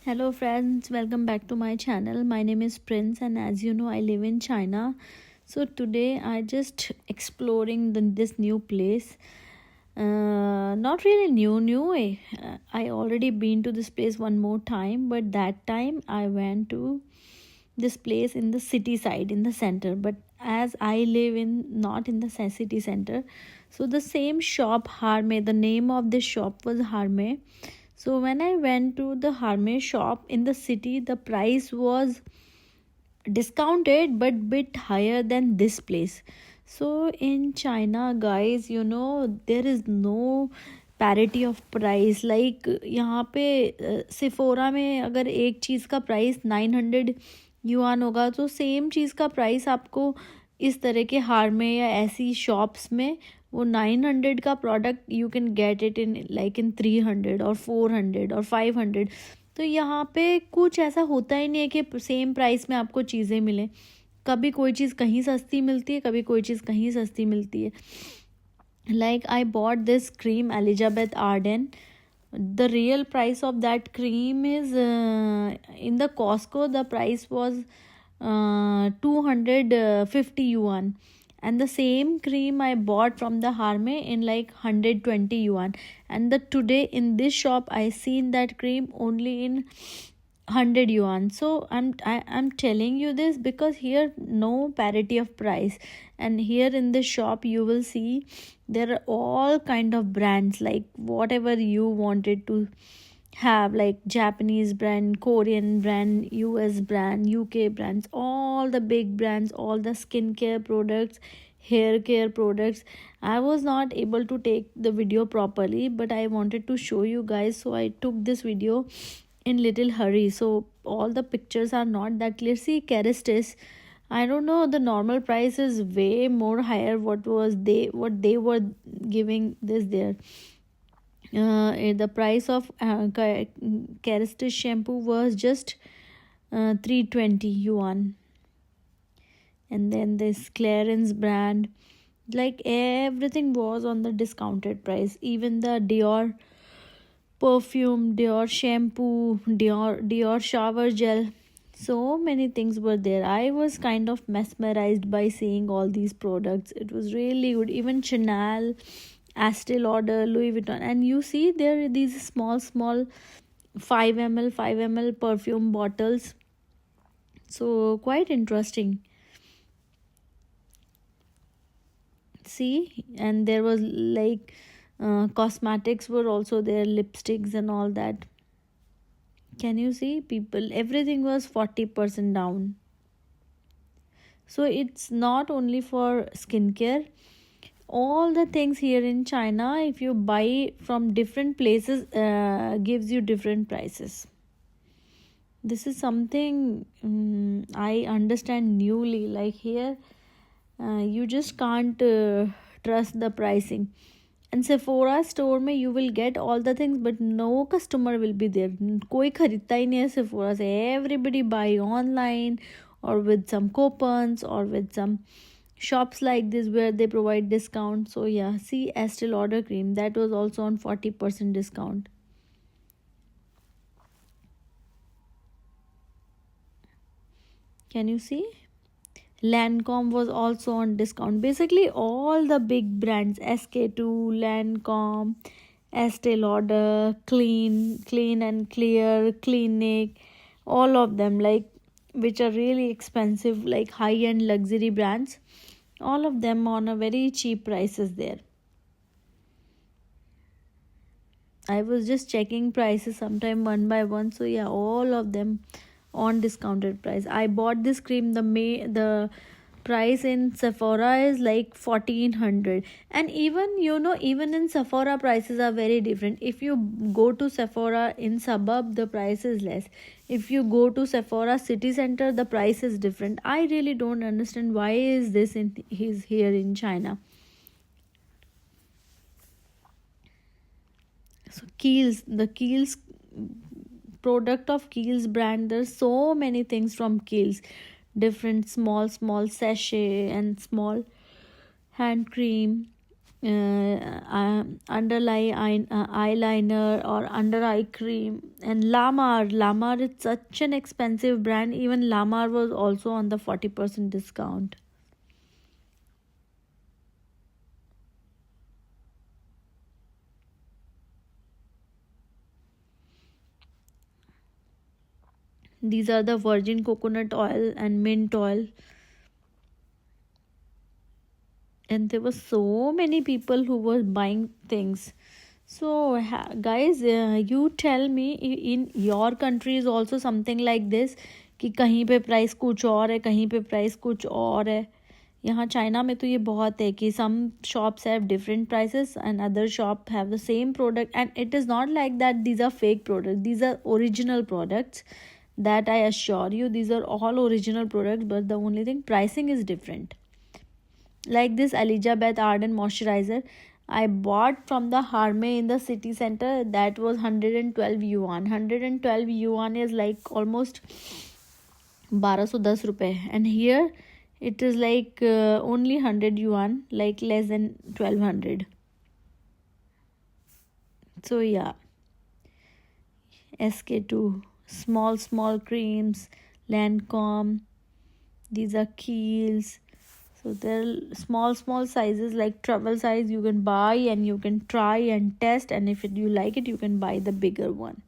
Hello friends, welcome back to my channel. My name is Prince and as you know I live in China. So today I just exploring this new place. Not really new. I already been to this place one more time, but that time I went to this place in the city side in the center. But as I live in not in the city center, so the same shop Harme, the name of this shop was Harme. So when I went to the Harme shop in the city, the price was discounted but bit higher than this place. So in China, guys, there is no parity of price. Like यहाँ पे सिफोरा में अगर एक चीज़ का price 900 yuan होगा तो same चीज़ का प्राइस आपको इस तरह के हार में या ऐसी शॉप्स में वो 900 का product you can get it in 300 और 400 और 500. तो यहाँ पे कुछ ऐसा होता ही नहीं है कि सेम प्राइस में आपको चीज़ें मिलें. कभी कोई चीज़ कहीं सस्ती मिलती है, कभी कोई चीज़ कहीं सस्ती मिलती है. Like I bought this cream Elizabeth Arden. The real price of that cream is in the Costco the price was 250 yuan, and the same cream I bought from the Harme in like 120 yuan, and the today in this shop I seen that cream only in 100 yuan. So I'm telling you this because here no parity of price, and here in this shop you will see there are all kind of brands, like whatever you wanted to have, like Japanese brand, Korean brand, US brand, UK brands, all the big brands, all the skincare products, hair care products. I was not able to take the video properly, but I wanted to show you guys, so I took this video in little hurry, so all the pictures are not that clear. See Keristis, I don't know, the normal price is way more higher what they were giving this there. The price of Keristis shampoo was just 320 yuan, and then this Clarins brand, like everything was on the discounted price. Even the Dior perfume, Dior shampoo, Dior shower gel, so many things were there. I was kind of mesmerized by seeing all these products. It was really good. Even Chanel, Estee Lauder, Louis Vuitton, and you see there are these small 5 ml perfume bottles, so quite interesting. See, and there was like cosmetics were also there, lipsticks and all that. Can you see, people, everything was 40% down. So it's not only for skincare, all the things here in China, if you buy from different places, gives you different prices. This is something I understand newly. Like here you just can't trust the pricing. And Sephora store में you will get all the things, but no customer will be there. कोई खरीदता ही नहीं है Sephora से. Everybody buy online or with some coupons or with some shops like this where they provide discount. So yeah, see Estee Lauder cream, that was also on 40% discount. Can you see? Lancome was also on discount. Basically all the big brands, SK2, Lancome, Estee Lauder, Clean and Clear, Clinique, all of them, like which are really expensive, like high-end luxury brands, all of them on a very cheap prices there. I was just checking prices sometime one by one. So yeah, all of them on discounted price. I bought this cream, the price in Sephora is like 1400, and even in Sephora prices are very different. If you go to Sephora in suburb, the price is less. If you go to Sephora city center, the price is different. I really don't understand why is this is here in China. So Kiehl's product of Kiehl's brand, there's so many things from Kiehl's, different small sachet and small hand cream, eyeliner or under eye cream. And Lamar is such an expensive brand. Even Lamar was also on the 40% discount. These are the virgin coconut oil and mint oil. And there were so many people who were buying things. So guys, you tell me, in your country is also something like this, कि कहीं पे price कुछ और है, कहीं पे price कुछ और है. यहाँ चाइना में तो ये बहुत है कि some shops have different prices and other shop have the same product, and it is not like that these are fake products. These are original products, that I assure you. These are all original products, but the only thing, pricing is different. Like this Elizabeth Arden moisturizer, I bought from the Harme in the city center. That was 112 yuan. 112 yuan is like almost 1210 rupees. And here it is like only 100 yuan, like less than 1200. So yeah, SK2, small creams, Lancome. These are Kiehl's. So there are small sizes, like travel size, you can buy and you can try and test, and if you like it, you can buy the bigger one.